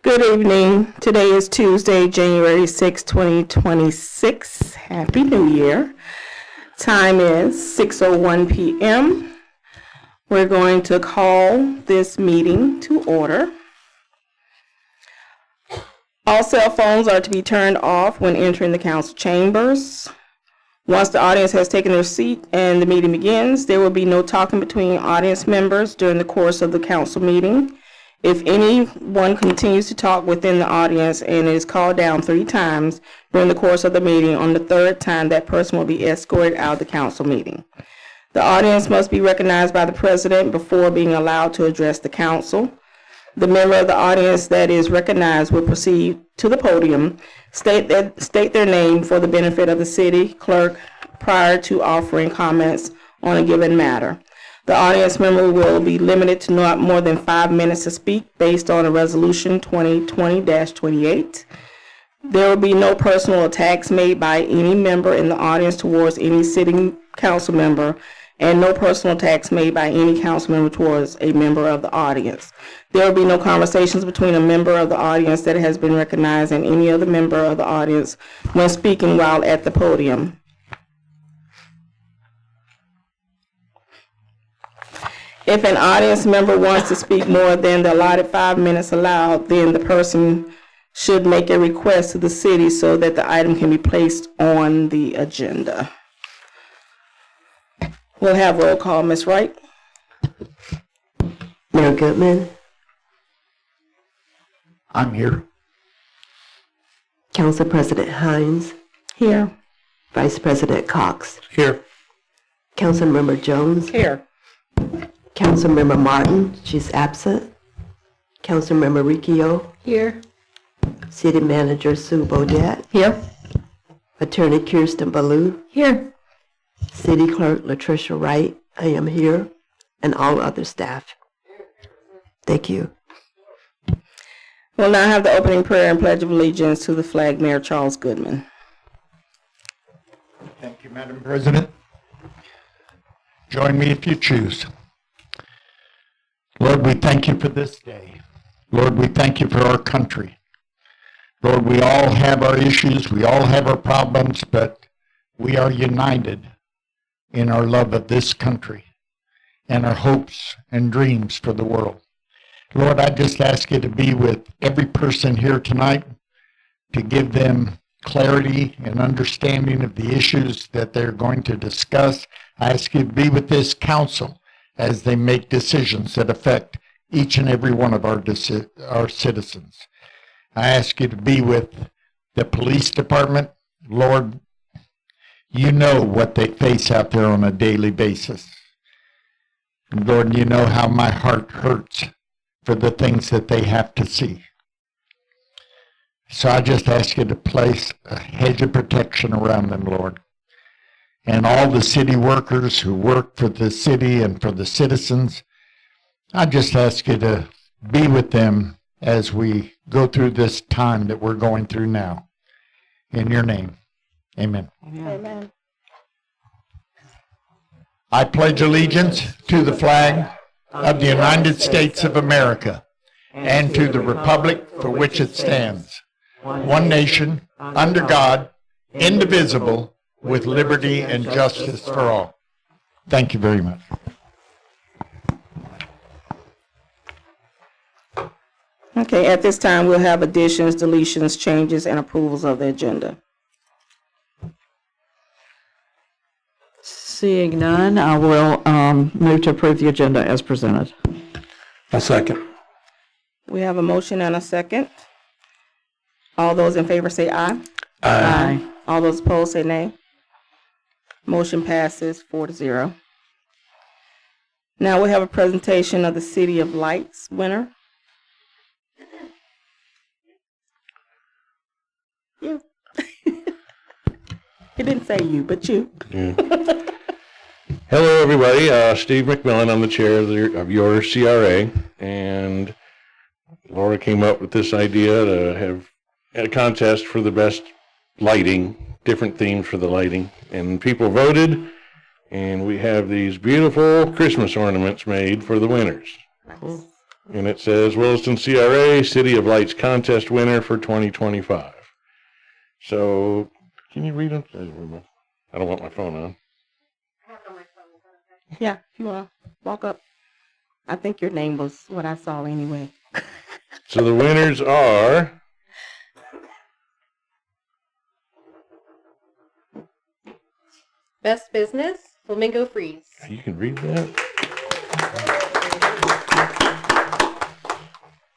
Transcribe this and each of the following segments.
Good evening. Today is Tuesday, January 6, 2026. Happy New Year. Time is 6:01 p.m. We're going to call this meeting to order. All cell phones are to be turned off when entering the council chambers. Once the audience has taken their seat and the meeting begins, there will be no talking between audience members during the course of the council meeting. If anyone continues to talk within the audience and is called down 3 times during the course of the meeting, on the 3rd time, that person will be escorted out of the council meeting. The audience must be recognized by the president before being allowed to address the council. The member of the audience that is recognized will proceed to the podium, state their name for the benefit of the city clerk prior to offering comments on a given matter. The audience member will be limited to not more than 5 minutes to speak based on a resolution 2020-28. There will be no personal attacks made by any member in the audience towards any sitting council member, and no personal attacks made by any council member towards a member of the audience. There will be no conversations between a member of the audience that has been recognized and any other member of the audience when speaking while at the podium. If an audience member wants to speak more than the allotted 5 minutes allowed, then the person should make a request to the city so that the item can be placed on the agenda. We'll have roll call. Ms. Wright? Mayor Goodman? I'm here. Council President Hinds? Here. Vice President Cox? Here. Councilmember Jones? Here. Councilmember Martin, she's absent. Councilmember Riccio? Here. City Manager Sue Beaudet? Here. Attorney Kiersten Ballou? Here. City Clerk Latricia Wright, I am here, and all other staff. Thank you. We'll now have the opening prayer and pledge of allegiance to the flag, Mayor Charles Goodman. Thank you, Madam President. Join me if you choose. Lord, we thank you for this day. Lord, we thank you for our country. Lord, we all have our issues, we all have our problems, but we are united in our love of this country and our hopes and dreams for the world. Lord, I just ask you to be with every person here tonight, to give them clarity and understanding of the issues that they're going to discuss. I ask you to be with this council as they make decisions that affect each and every one of our citizens. I ask you to be with the police department. Lord, you know what they face out there on a daily basis. And Lord, you know how my heart hurts for the things that they have to see. So I just ask you to place a hedge of protection around them, Lord. And all the city workers who work for the city and for the citizens, I just ask you to be with them as we go through this time that we're going through now. In your name, amen. Amen. I pledge allegiance to the flag of the United States of America and to the republic for which it stands, one nation, under God, indivisible, with liberty and justice for all. Thank you very much. Okay, at this time, we'll have additions, deletions, changes, and approvals of the agenda. Seeing none, I will move to approve the agenda as presented. A second. We have a motion and a second. All those in favor say aye. Aye. All those opposed say nay. Motion passes 4-0. Now we have a presentation of the City of Lights winner. You. He didn't say you, but you. Yeah. Hello, everybody. Steve McMillan. I'm the chair of your CRA, and Laura came up with this idea to have a contest for the best lighting, different themes for the lighting, and people voted, And we have these beautiful Christmas ornaments made for the winners. And it says Williston CRA City of Lights Contest winner for 2025. So, can you read them? I don't want my phone on. Yeah, if you want to walk up. I think your name was what I saw anyway. So the winners are Best Business, Flamingo Freeze. you can read that.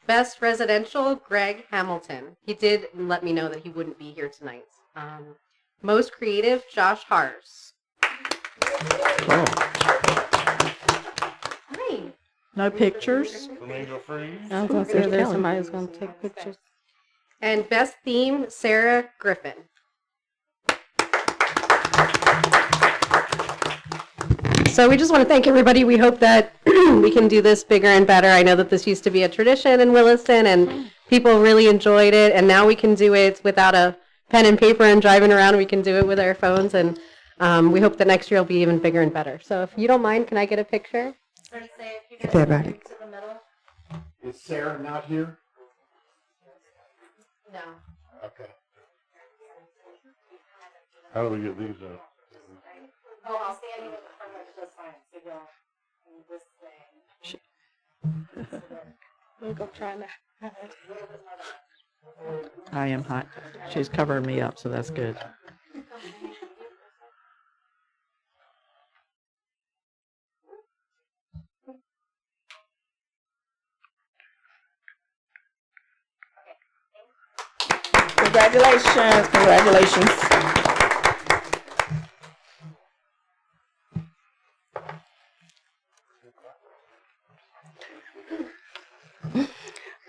Best Residential, Greg Hamilton. He did let me know that he wouldn't be here tonight. Most Creative, Josh Hars. Hi. No pictures? Flamingo Freeze. I was going to say there's somebody who's going to take pictures. And Best Theme, Sarah Griffin. So we just want to thank everybody. We hope that we can do this bigger and better. I know that this used to be a tradition in Williston, and people really enjoyed it. And now we can do it without a pen and paper and driving around. We can do it with our phones, and we hope that next year will be even bigger and better. So if you don't mind, can I get a picture? If everybody. Is Sarah not here? No. Okay. How do we get these out? Oh, I'll stand in the front of this fine. So this thing. Look, I'm trying to. I am hot. She's covering me up, so that's good. Congratulations, congratulations.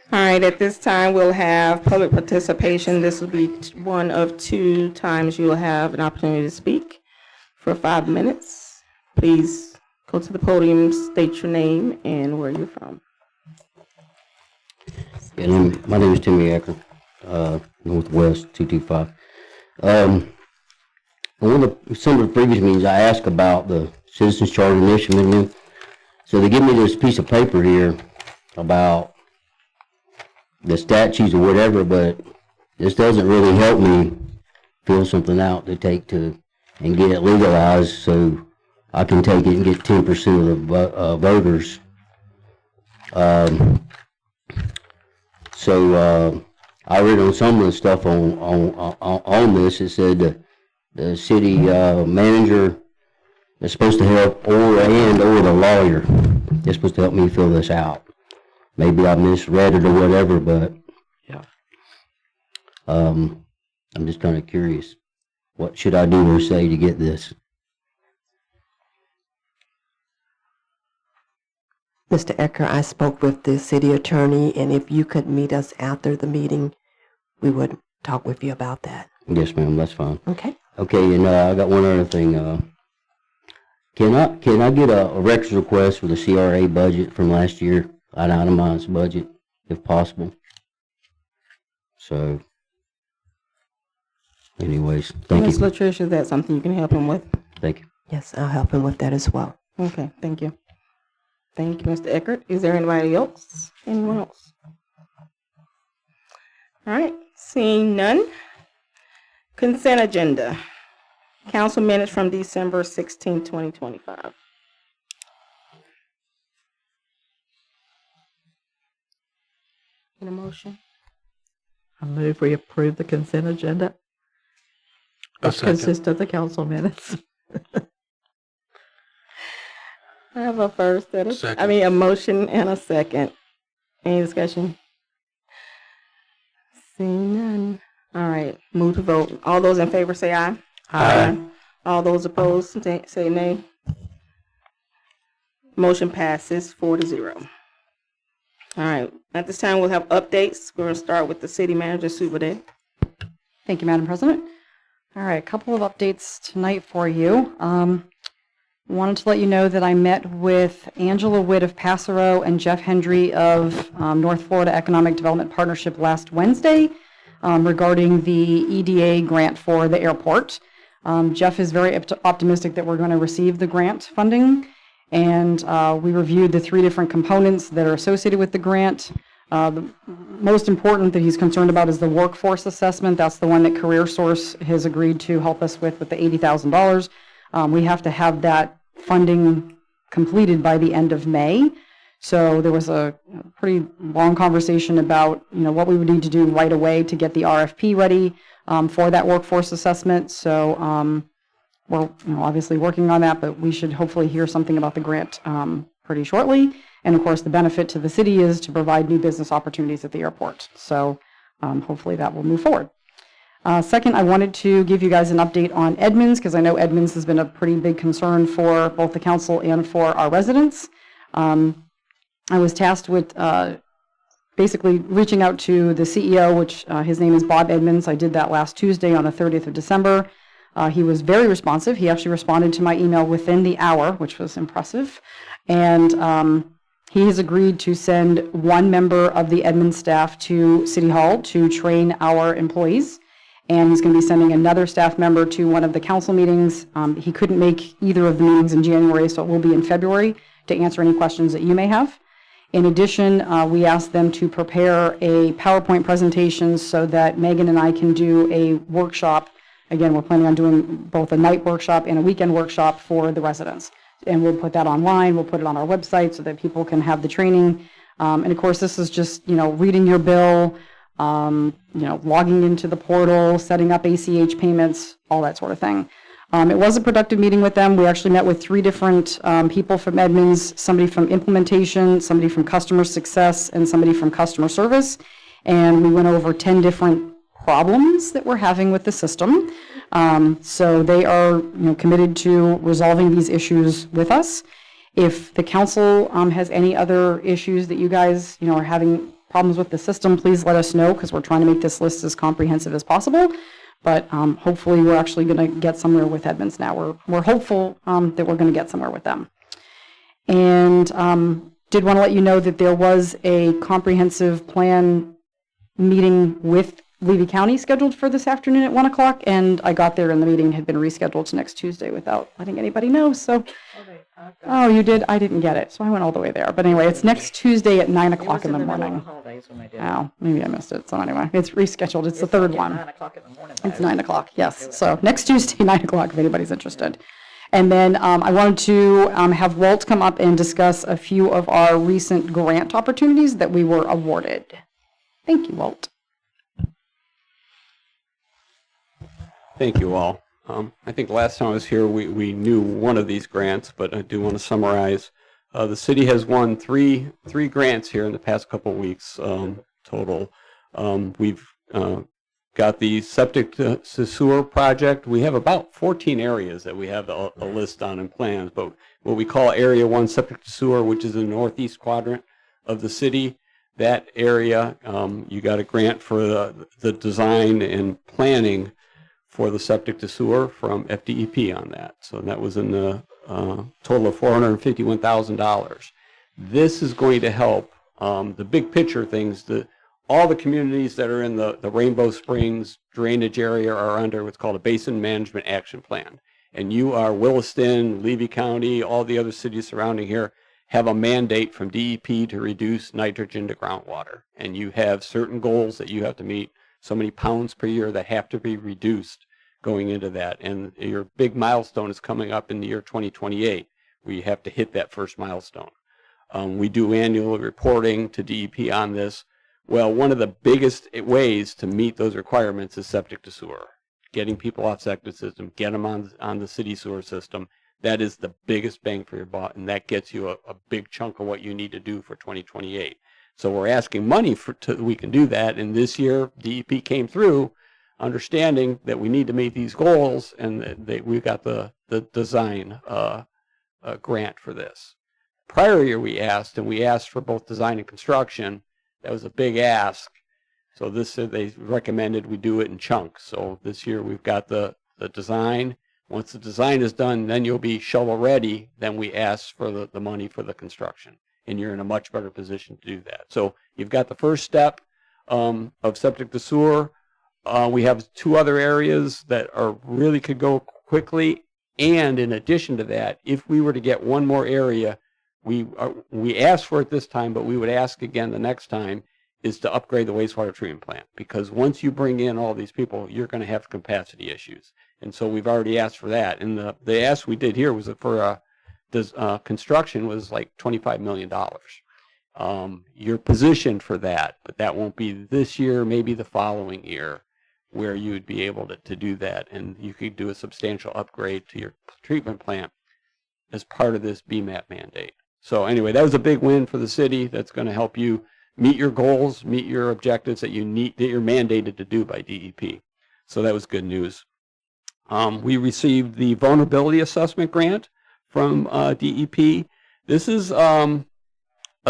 All right, at this time, we'll have public participation. This will be one of 2 times you'll have an opportunity to speak for 5 minutes. Please go to the podium, state your name and where you're from. Yeah, my name is Timmy Ecker, Northwest 225. Some of the previous meetings, I asked about the Citizens Charter Initiative. So they give me this piece of paper here about the statutes or whatever, but this doesn't really help me fill something out to take to and get it legalized so I can take it and get 10% of the voters. So I read on some of the stuff on this. It said the city manager is supposed to help, or the lawyer is supposed to help me fill this out. Maybe I misread it or whatever, but Yeah. I'm just kind of curious. What should I do or say to get this? Mr. Ecker, I spoke with the city attorney, and if you could meet us after the meeting, we would talk with you about that. Yes, ma'am, that's fine. Okay? Okay, and I got one other thing. Can I get a records request for the CRA budget from last year, an itemized budget, if possible? So, anyways, thank Ms. you. Latricia, is that something you can help him with? Thank you. Yes, I'll help him with that as well. Okay, thank you. Thank you, Mr. Eckert. Is there anybody else? Anyone else? All right, seeing none. Consent agenda. Council minutes from December 16, 2025. Need a motion? I move we approve the consent agenda. A Which second. consists of the council minutes. I have a first and Second. a motion and a second. Any discussion? Seeing none. All right, move to vote. All those in favor say aye. Aye. All those opposed say nay. Motion passes 4-0. All right, at this time we'll have updates. We're going to start with the city manager, Beaudet. Thank you, Madam President. All right, a couple of updates tonight for you. Wanted to let you know that I met with Angela Witt of Passero and Jeff Hendry of North Florida Economic Development Partnership last Wednesday regarding the EDA grant for the airport. Jeff is very optimistic that we're going to receive the grant funding, and we reviewed the 3 different components that are associated with the grant. The most important that he's concerned about is the workforce assessment. That's the one that CareerSource has agreed to help us with the $80,000. We have to have that funding completed by the end of May. So there was a pretty long conversation about, what we would need to do right away to get the RFP ready for that workforce assessment. So we're obviously working on that, but we should hopefully hear something about the grant pretty shortly. And of course, the benefit to the city is to provide new business opportunities at the airport. So hopefully that will move forward. Second, I wanted to give you guys an update on Edmonds, because I know Edmonds has been a pretty big concern for both the council and for our residents. I was tasked with basically reaching out to the CEO, which his name is Bob Edmonds. I did that last Tuesday on the 30th of December. He was very responsive. He actually responded to my email within the hour, which was impressive. And he has agreed to send 1 member of the Edmonds staff to City Hall to train our employees. And he's going to be sending another staff member to one of the council meetings. He couldn't make either of the meetings in January, so it will be in February to answer any questions that you may have. In addition, we asked them to prepare a PowerPoint presentation so that Megan and I can do a workshop. Again, we're planning on doing both a night workshop and a weekend workshop for the residents. And we'll put that online, we'll put it on our website so that people can have the training. And of course, this is just, reading your bill, logging into the portal, setting up ACH payments, all that sort of thing. It was a productive meeting with them. We actually met with 3 different people from Edmonds, somebody from implementation, somebody from customer success, and somebody from customer service. And we went over 10 different problems that we're having with the system. So they are committed to resolving these issues with us. If the council has any other issues that you guys are having problems with the system, please let us know, because we're trying to make this list as comprehensive as possible. But hopefully we're actually going to get somewhere with Edmonds now. We're hopeful that we're going to get somewhere with them. And did want to let you know that there was a comprehensive plan meeting with Levy County scheduled for this afternoon at 1 o'clock, and I got there and the meeting had been rescheduled to next Tuesday without letting anybody know. So, oh, you did? I didn't get it, so I went all the way there. But anyway, it's next Tuesday at 9 o'clock in the morning. Oh, maybe I missed it. So anyway, it's rescheduled. It's the third one. 9 o'clock in the morning. It's 9 o'clock, yes. So next Tuesday, 9 o'clock, if anybody's interested. And then I wanted to have Walt come up and discuss a few of our recent grant opportunities that we were awarded. Thank you, Walt. Thank you all. I think last time I was here, we knew one of these grants, but I do want to summarize. The city has won three grants here in the past couple of weeks total. We've got the septic to sewer project. We have about 14 areas that we have a list on in plans, but what we call Area 1 septic to sewer, which is in the northeast quadrant of the city, that area, you got a grant for the design and planning for the septic to sewer from FDEP on that. So that was in the total of $451,000. This is going to help the big picture things. All the communities that are in the Rainbow Springs drainage area are under what's called a Basin Management Action Plan. And you are Williston, Levy County, all the other cities surrounding here have a mandate from DEP to reduce nitrogen to groundwater. And you have certain goals that you have to meet, so many pounds per year that have to be reduced going into that. And your big milestone is coming up in the year 2028, where you have to hit that first milestone. We do annual reporting to DEP on this. Well, one of the biggest ways to meet those requirements is septic to sewer. Getting people off septic system, get them on the city sewer system. That is the biggest bang for your buck, and that gets you a big chunk of what you need to do for 2028. So we're asking money we can do that, and this year DEP came through understanding that we need to meet these goals, and we got the design grant for this. Prior year we asked for both design and construction. That was a big ask. So this year they recommended we do it in chunks. So this year we've got the design. Once the design is done, then you'll be shovel ready. Then we ask for the money for the construction, and you're in a much better position to do that. So you've got the first step of septic to sewer. we have 2 other areas that are really could go quickly. And in addition to that, if we were to get one more area, we asked for it this time, but we would ask again the next time, is to upgrade the wastewater treatment plant. Because once you bring in all these people, you're going to have capacity issues. And so we've already asked for that. And the ask we did here was for construction was like $25 million. You're positioned for that, but that won't be this year, maybe the following year, where you would be able to do that. And you could do a substantial upgrade to your treatment plant as part of this BMAP mandate. So anyway, that was a big win for the city. That's going to help you meet your goals, meet your objectives that you're mandated to do by DEP. So that was good news. We received the vulnerability assessment grant from DEP. This is a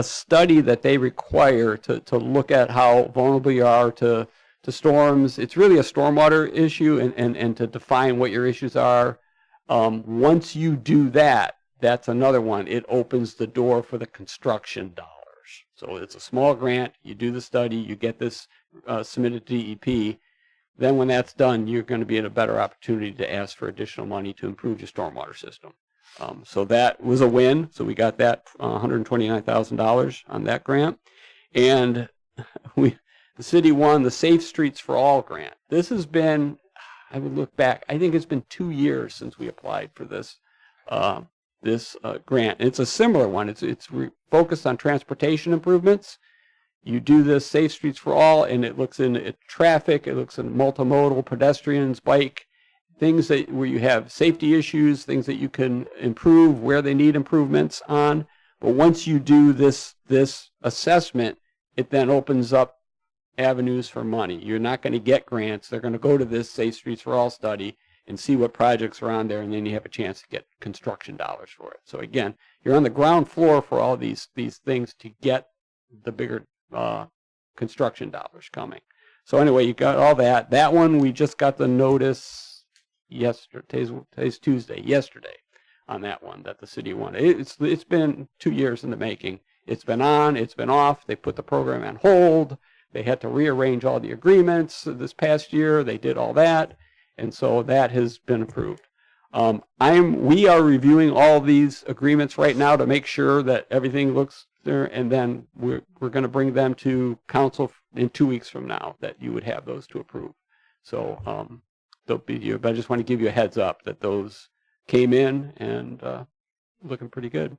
study that they require to look at how vulnerable you are to storms. It's really a stormwater issue and to define what your issues are. Once you do that, that's another one. It opens the door for the construction dollars. So it's a small grant. You do the study. You get this submitted to DEP. Then when that's done, you're going to be in a better opportunity to ask for additional money to improve your stormwater system. So that was a win. So we got that $129,000 on that grant. And the city won the Safe Streets for All grant. This has been, I would look back, I think it's been 2 years since we applied for this grant. It's a similar one. It's focused on transportation improvements. You do this Safe Streets for All, and it looks in traffic, it looks in multimodal, pedestrians, bike, things where you have safety issues, things that you can improve, where they need improvements on. But once you do this assessment, it then opens up avenues for money. You're not going to get grants. They're going to go to this Safe Streets for All study and see what projects are on there, and then you have a chance to get construction dollars for it. So again, you're on the ground floor for all these things to get the bigger construction dollars coming. So anyway, you got all that. That one, we just got the notice yesterday. Today's Tuesday. Yesterday, on that one that the city wanted. It's been 2 years in the making. It's been on. It's been off. They put the program on hold. They had to rearrange all the agreements this past year. They did all that, and so that has been approved. We are reviewing all these agreements right now to make sure that everything looks there, and then we're going to bring them to council in 2 weeks from now, that you would have those to approve. So they'll be you. But I just want to give you a heads up that those came in and looking pretty good.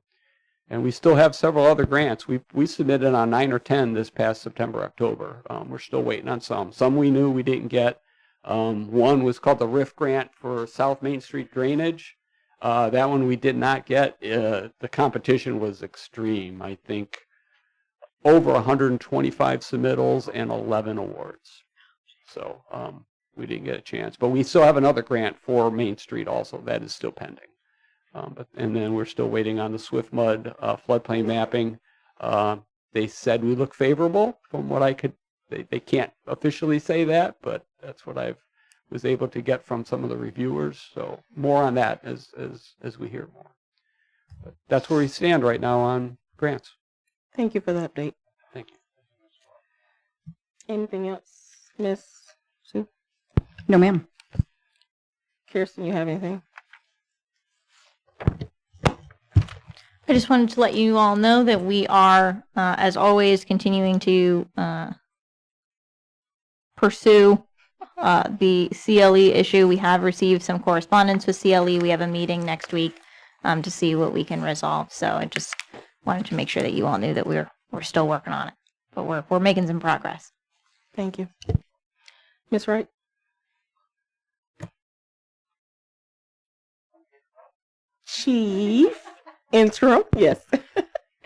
And we still have several other grants. We submitted on 9 or 10 this past September, October. We're still waiting on some. Some we knew we didn't get. One was called the RIF grant for South Main Street drainage. That one we did not get. The competition was extreme. I think over 125 submittals and 11 awards. So we didn't get a chance. But we still have another grant for Main Street also. That is still pending. And then we're still waiting on the Swift Mud floodplain mapping. They said we look favorable from what I could. They can't officially say that, but that's what I was able to get from some of the reviewers. So more on that as we hear more. But that's where we stand right now on grants. Thank you for the update. Thank you. Anything else, Miss Sue? No, ma'am. Kiersten, you have anything? I just wanted to let you all know that we are, as always, continuing to pursue the CLE issue. We have received some correspondence with CLE. We have a meeting next week to see what we can resolve. So I just wanted to make sure that you all knew that we're still working on it, but we're making some progress. Thank you. Miss Wright? Chief Interim, yes.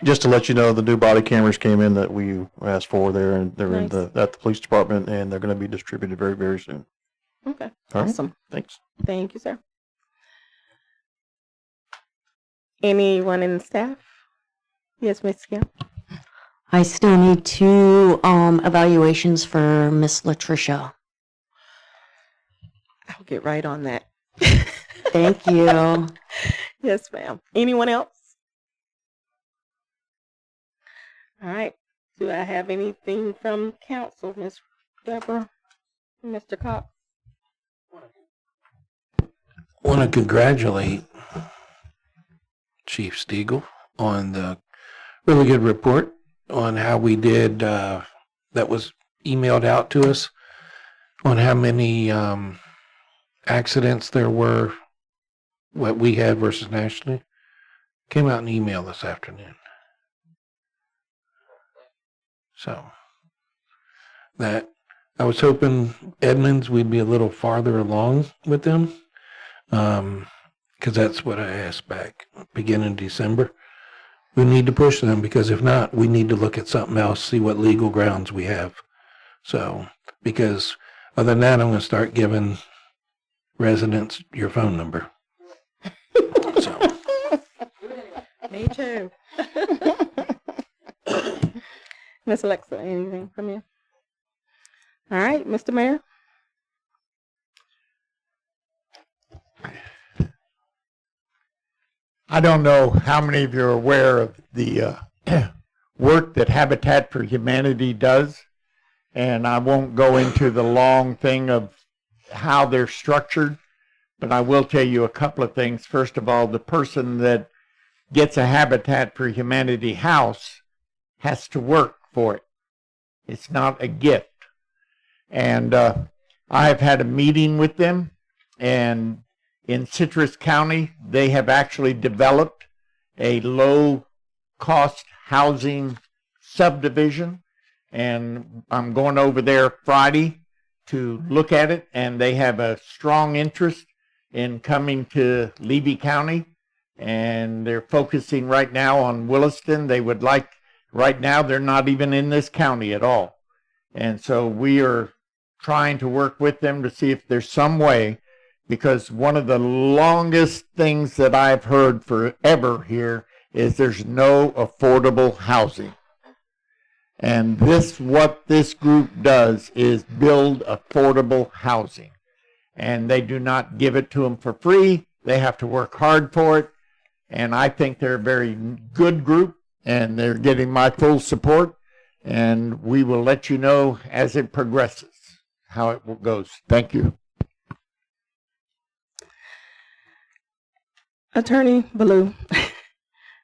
Just to let you know, the new body cameras came in that we asked for there, and they're Nice. at the police department, and they're going to be distributed very, very soon. Okay, All right? awesome. Thanks. Thank you, sir. Anyone in the staff? Yes, Miss Kim? I still need 2 evaluations for Miss Latricia. I'll get right on that. Thank you. Yes, ma'am. Anyone else? All right. Do I have anything from council, Miss Debra? Mr. Cox? Want to congratulate Chief Stiegel on the really good report on how we did, that was emailed out to us, on how many accidents there were, what we had versus nationally. Came out in email this afternoon. So that, I was hoping Edmonds, we'd be a little farther along with them, because that's what I asked back beginning of December. We need to push them, because if not, we need to look at something else, see what legal grounds we have. So, because other than that, I'm going to start giving residents your phone number. So. Me too. Miss Alexa, anything from you? All right, Mr. Mayor. I don't know how many of you are aware of the work that Habitat for Humanity does, and I won't go into the long thing of how they're structured, but I will tell you a couple of things. First of all, the person that gets a Habitat for Humanity house has to work for it. It's not a gift. And I've had a meeting with them, and in Citrus County, they have actually developed a low-cost housing subdivision, and I'm going over there Friday to look at it, and they have a strong interest in coming to Levy County, and they're focusing right now on Williston. They would like, right now, they're not even in this county at all. And so we are trying to work with them to see if there's some way, because one of the longest things that I've heard forever here is there's no affordable housing. And what this group does is build affordable housing. And they do not give it to them for free. They have to work hard for it. And I think they're a very good group, and they're getting my full support. And we will let you know as it progresses how it goes. Thank you. Attorney Ballou,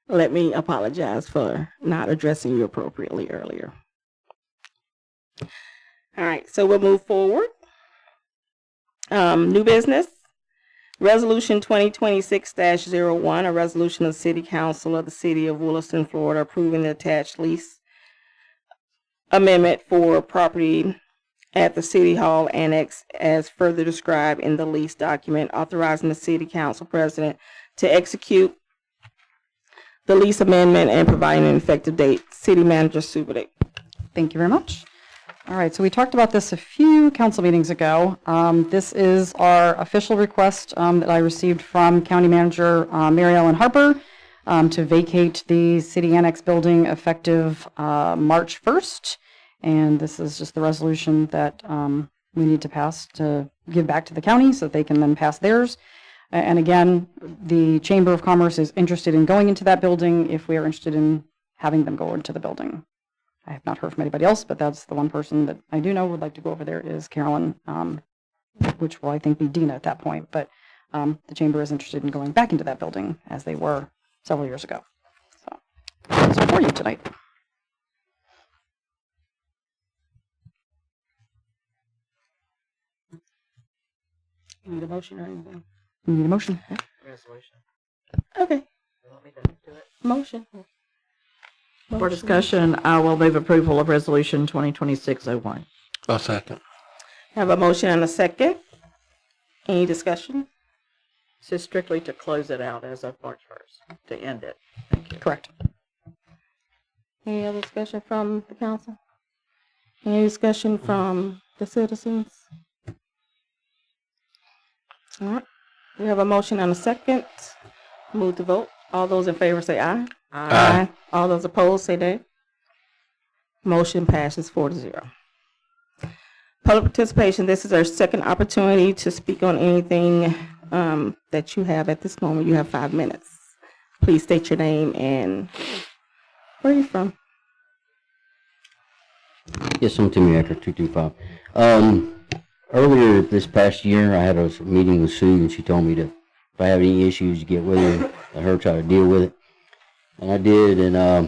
let me apologize for not addressing you appropriately earlier. All right, so we'll move forward. New business. Resolution 2026-01, a resolution of the City Council of the City of Williston, Florida, approving the attached lease amendment for property at the City Hall Annex as further described in the lease document, authorizing the City Council President to execute the lease amendment and providing an effective date. City Manager Beaudet. Thank you very much. All right, so we talked about this a few council meetings ago. This is our official request that I received from County Manager Mary Ellen Harper to vacate the City Annex building effective March 1st. And this is just the resolution that we need to pass to give back to the county so that they can then pass theirs. And again, the Chamber of Commerce is interested in going into that building if we are interested in having them go into the building. I have not heard from anybody else, but that's the one person that I do know would like to go over there is Carolyn, which will, I think, be Dina at that point. But the Chamber is interested in going back into that building as they were several years ago. So that's for you tonight. You need a motion or anything? You need a motion? Resolution. Okay. You want me to do it? Motion. For discussion, I will move approval of Resolution 2026-01. I'll second. Have a motion and a second. Any discussion? This is strictly to close it out as of March 1st, to end it. Thank you. Correct. Any other discussion from the council? Any discussion from the citizens? All right. We have a motion and a second. Move to vote. All those in favor say aye. Aye. All those opposed say nay. Motion passes 4-0. Public participation. This is our second opportunity to speak on anything that you have at this moment. You have 5 minutes. Please state your name and where are you from? Yes, I'm Timmy Ecker, 225. Earlier this past year, I had a meeting with Sue, and she told me to, if I have any issues, get with her, let her try to deal with it. And I did, and I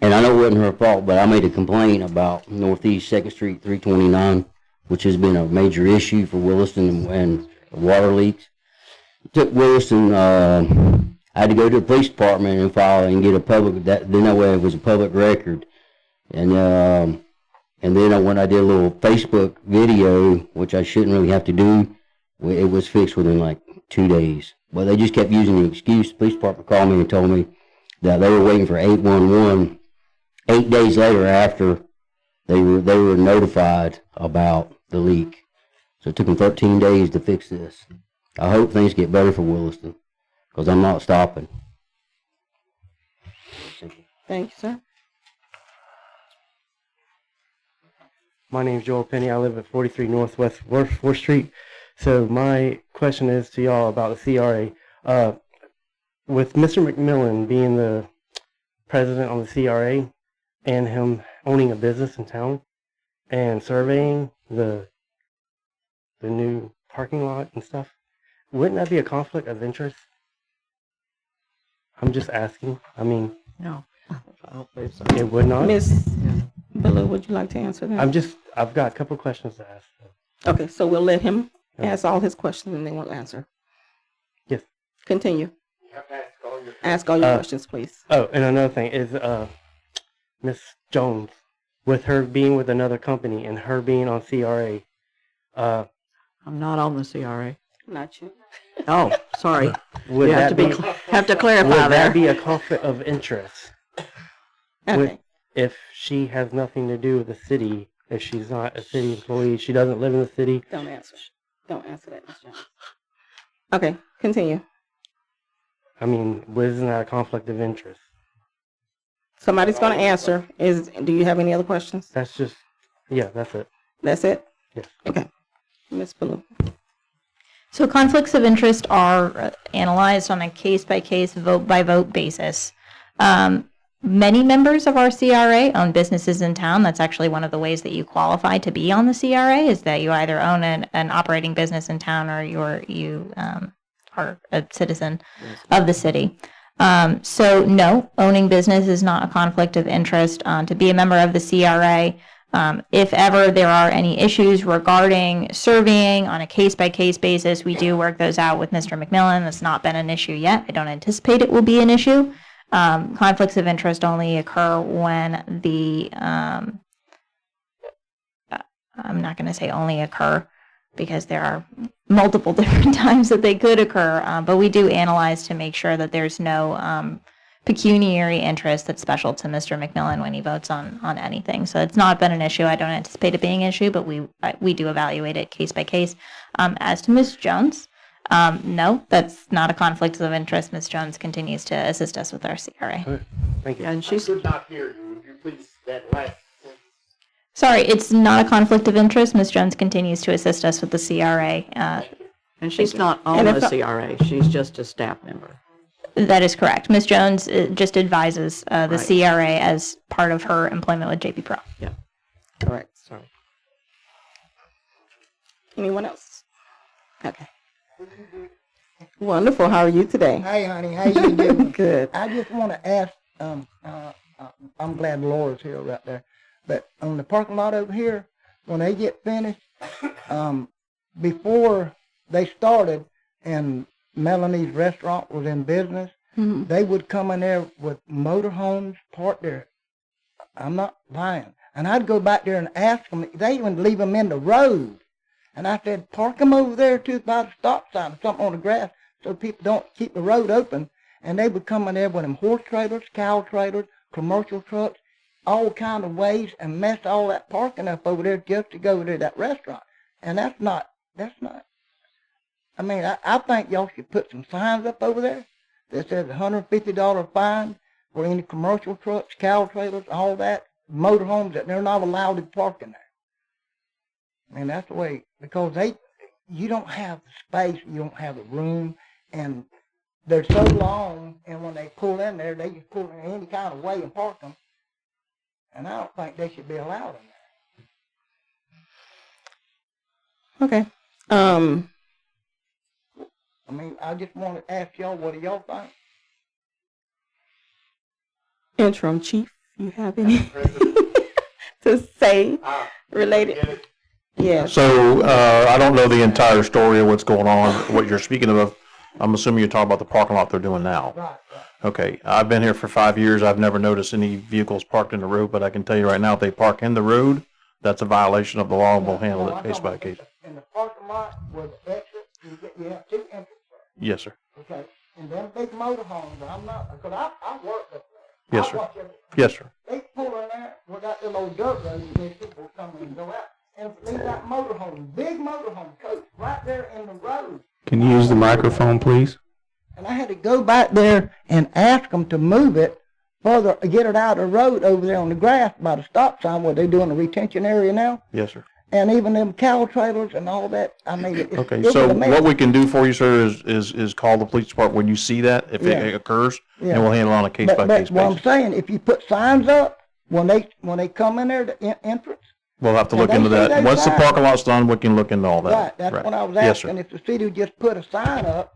know it wasn't her fault, but I made a complaint about Northeast 2nd Street 329, which has been a major issue for Williston and water leaks. It took Williston, I had to go to the police department and file and get a public, then that way it was a public record. And then when I did a little Facebook video, which I shouldn't really have to do, it was fixed within like 2 days. But they just kept using the excuse. The police department called me and told me that they were waiting for 811 8 days later after they were notified about the leak. So it took them 13 days to fix this. I hope things get better for Williston, because I'm not stopping. Thank you, sir. My name's Joel Penny. I live at 43 Northwest 4th Street. So my question is to y'all about the CRA. With Mr. McMillan being the president on the CRA and him owning a business in town and surveying the new parking lot and stuff, wouldn't that be a conflict of interest? I'm just asking. I mean, No, I don't believe so. it would not. Miss Ballou, would you like to answer that? I've got a couple questions to ask. Okay, so we'll let him Okay. ask all his questions and then we'll answer. Yes. Continue. Ask all your questions, please. Oh, and another thing is, Miss Jones, with her being with another company and her being on CRA. I'm not on the CRA. Not you. Oh, sorry. Would You have that to have to clarify would there. that be a conflict of interest? Okay. If she has nothing to do with the city, if she's not a city employee, she doesn't live in the city. Don't answer. Don't answer that, Ms. Jones. Okay, continue. I mean, isn't that a conflict of interest? Somebody's going to answer. Do you have any other questions? That's just, yeah, that's it. That's it? Yes. Okay. Ms. Ballou. So conflicts of interest are analyzed on a case-by-case, vote-by-vote basis. Many members of our CRA own businesses in town. That's actually one of the ways that you qualify to be on the CRA, is that you either own an operating business in town or you are a citizen of the city. So no, owning business is not a conflict of interest. To be a member of the CRA, if ever there are any issues regarding surveying on a case-by-case basis, we do work those out with Mr. McMillan. That's not been an issue yet. I don't anticipate it will be an issue. Conflicts of interest only occur when I'm not going to say only occur, because there are multiple different times that they could occur, but we do analyze to make sure that there's no pecuniary interest that's special to Mr. McMillan when he votes on anything. So it's not been an issue. I don't anticipate it being an issue, but we do evaluate it case by case. As to Ms. Jones, no, that's not a conflict of interest. Ms. Jones continues to assist us with our CRA. Okay. Thank you. And she's Could not hear you. Would you please, that last sentence? Sorry, it's not a conflict of interest. Ms. Jones continues to assist us with the CRA. and she's not on And the if CRA. She's just a staff member. That is correct. Ms. Jones just advises the Right. CRA as part of her employment with JP Pro. Yeah. Correct. Sorry. Anyone else? Okay. Wonderful. How are you today? Hey, honey, how you doing? Good. I just want to ask, I'm glad Laura's here right there, but on the parking lot over here, when they get finished, before they started and Melanie's restaurant was in business, they would come in there with motorhomes parked there. I'm not lying. And I'd go back there and ask them, they even leave them in the road. And I said, park them over there too by the stop sign or something on the grass so people don't keep the road open. And they would come in there with them horse trailers, cow trailers, commercial trucks, all kind of ways, and mess all that parking up over there just to go to that restaurant. And that's not, I mean, I think y'all should put some signs up over there that says $150 fine for any commercial trucks, cow trailers, all that, motorhomes that they're not allowed to park in there. And that's the way, because you don't have the space, you don't have the room, and they're so long, and when they pull in there, they just pull in any kind of way and park them. And I don't think they should be allowed in Okay. I mean, I just want to ask y'all, what do y'all think? Interim Chief, you have any to say related? Yes. So, I don't know the entire story of what's going on, what you're speaking of. I'm assuming you're talking about the parking lot they're doing now. Right. Okay, I've been here for 5 years. I've never noticed any vehicles parked in the road, but I can tell you right now, if they park in the road, that's a violation of the law, and we'll handle it case by case. In the parking lot where the exit, you have two entrances. Yes, sir. Okay, and them big motorhomes, I'm not, because I work up there. Yes, I sir. watch everything. Yes, sir. They pull in there with that little old dirt road, and these people come in and go out. And leave that motorhome, big motorhome coach, right there in the road. Can you use the microphone, please? And I had to go back there and ask them to move it further, get it out of the road over there on the grass by the stop sign where they're doing the retention area now. Yes, sir. And even them cow trailers and all that. I mean, Okay, so what we can do for you, sir, is call the police department when you see that, if it occurs, and we'll handle it on a case by case But what I'm basis. saying, if you put signs up when they come in there, the entrance. We'll have to and look they into see that. they Once the sign. parking lot's done, we can look into all that. Right, that's what I was Yes, sir. asking, if the city would just put a sign up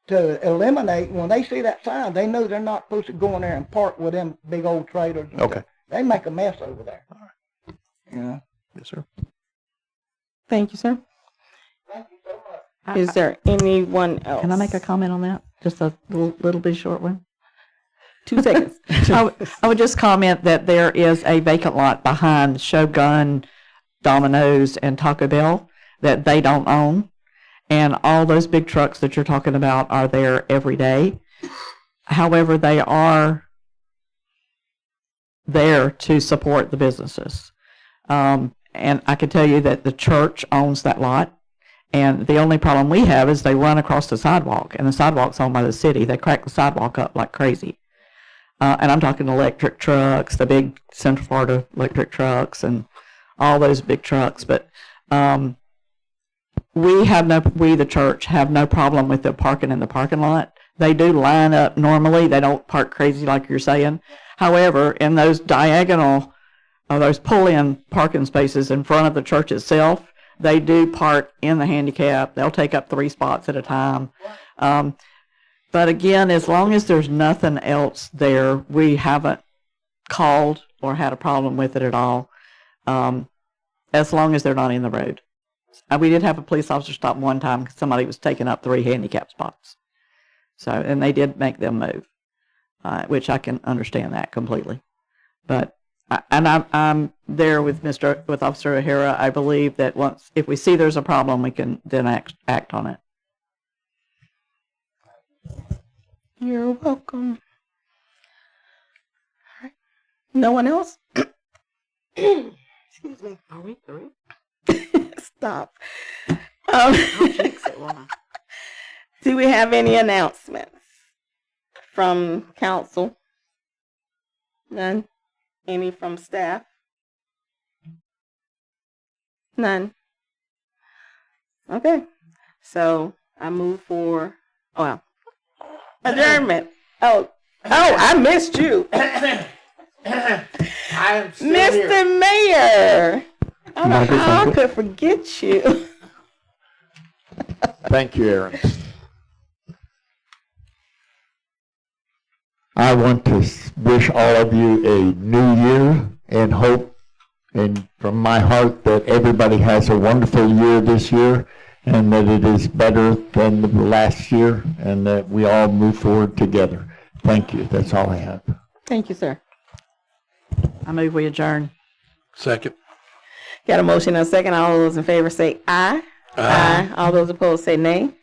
to eliminate, when they see that sign, they know they're not supposed to go in there and park with them big old trailers. And Okay. stuff. They make a mess over there. You know? Yes, sir. Thank you, sir. Thank you so much. Is there anyone else? Can I make a comment on that? Just a little bit short one? 2 seconds. I would just comment that there is a vacant lot behind Shogun, Domino's, and Taco Bell that they don't own. And all those big trucks that you're talking about are there every day. However, they are there to support the businesses. And I can tell you that the church owns that lot. And the only problem we have is they run across the sidewalk, and the sidewalk's owned by the city. They crack the sidewalk up like crazy. And I'm talking electric trucks, the big Central Florida electric trucks, and all those big trucks. But we, the church, have no problem with the parking in the parking lot. They do line up normally. They don't park crazy like you're saying. However, in those diagonal, those pull-in parking spaces in front of the church itself, they do park in the handicap. They'll take up 3 spots at a time. But again, as long as there's nothing else there, we haven't called or had a problem with it at all, as long as they're not in the road. We did have a police officer stop one time because somebody was taking up 3 handicap spots. So, and they did make them move, which I can understand that completely. But, and I'm there with Officer O'Hara. I believe that if we see there's a problem, we can then act on it. You're welcome. All right. No one else? Excuse me. Are we through? Stop. Do we have any announcements from council? None? Any from staff? None? Okay. So I move for, adjournment. Oh, I missed you. I am still Mr. Mayor. I don't know how I could forget you. Thank you, Aaron. I want to wish all of you a new year and hope, and from my heart, that everybody has a wonderful year this year and that it is better than the last year and that we all move forward together. Thank you. That's all I have. Thank you, sir. I move we adjourn. Second. Got a motion and a second. All those in favor say aye. Aye. All those opposed say nay.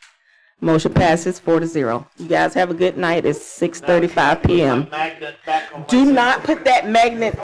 Motion passes 4-0. You guys have a good night. It's 6:35 p.m. Do not put that magnet